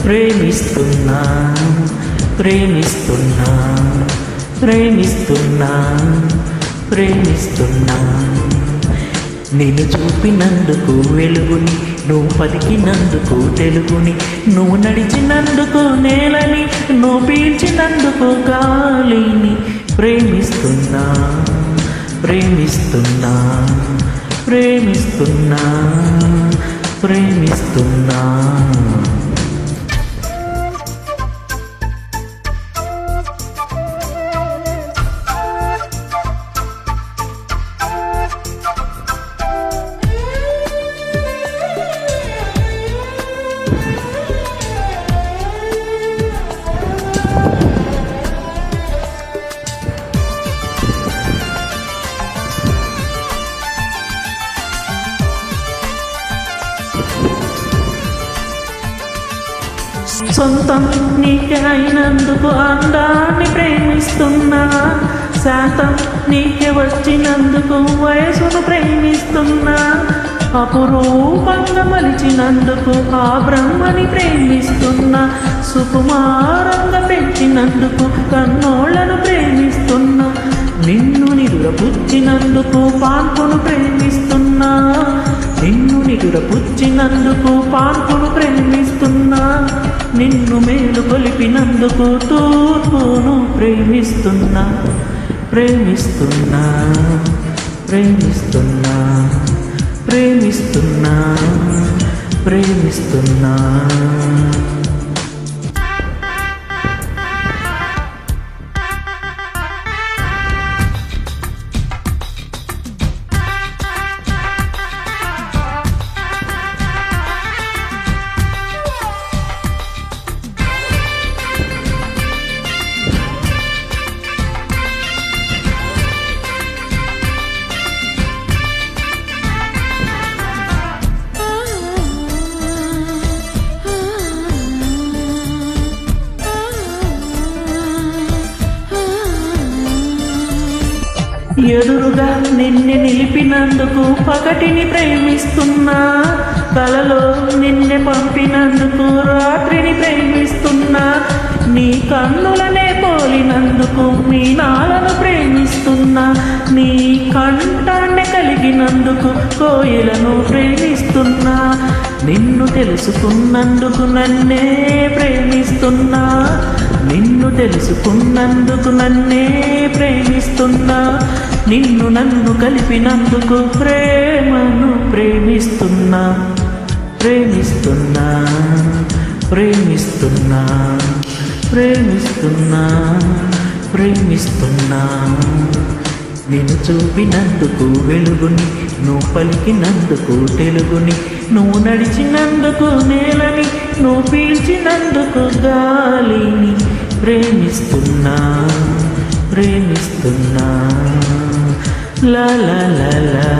ప్రేమిస్తున్నా ప్రేమిస్తున్నా ప్రేమిస్తున్నా ప్రేమిస్తున్నా నిన్ను చూపినందుకు వెలుగుని, నువ్వు పలికినందుకు తెలుగుని, నువ్వు నడిచినందుకు నేలని, నువ్వు పీల్చినందుకు గాలిని. ప్రేమిస్తున్నా ప్రేమిస్తున్నా ప్రేమిస్తున్నా ప్రేమిస్తున్నా. సొంతం నీకే అయినందుకు అందాన్ని ప్రేమిస్తున్నా, శాంతం నీకే వచ్చినందుకు వయసును ప్రేమిస్తున్నా, అపురూపంగా మలిచినందుకు ఆ బ్రహ్మని ప్రేమిస్తున్నా, సుకుమారంగా పెంచినందుకు కన్నోళ్లను ప్రేమిస్తున్నా, నిన్ను నిదురపుచ్చినందుకు పాన్పును ప్రేమిస్తున్నా, నిన్ను నిదురపుచ్చినందుకు పాన్పును ప్రేమిస్తున్నా, నిన్ను మేలు కొలిపినందుకు తూర్పును ప్రేమిస్తున్నా. ప్రేమిస్తున్నా ప్రేమిస్తున్నా ప్రేమిస్తున్నా ప్రేమిస్తున్నా. ఎదురుగా నిన్ను నిలిపినందుకు పగటిని ప్రేమిస్తున్నా, కలలో నిన్ను పంపినందుకు రాత్రిని ప్రేమిస్తున్నా, నీ కన్నులనే పోలినందుకు మీనాలను ప్రేమిస్తున్నా, నీ కంఠాన్ని కలిగినందుకు కోయిలను ప్రేమిస్తున్నా, నిన్ను తెలుసుకున్నందుకు నన్నే ప్రేమిస్తున్నా, నిన్ను తెలుసుకున్నందుకు నన్నే ప్రేమిస్తున్నా, నిన్ను నన్ను కలిపినందుకు ప్రేమను ప్రేమిస్తున్నా. ప్రేమిస్తున్నా ప్రేమిస్తున్నా ప్రేమిస్తున్నా ప్రేమిస్తున్నా. నిన్ను చూపినందుకు వెలుగుని, నువ్వు పలికినందుకు తెలుగుని, నువ్వు నడిచినందుకు నేలని, నువ్వు పీల్చినందుకు గాలిని. ప్రేమిస్తున్నా ప్రేమిస్తున్నా లా లా లా లా.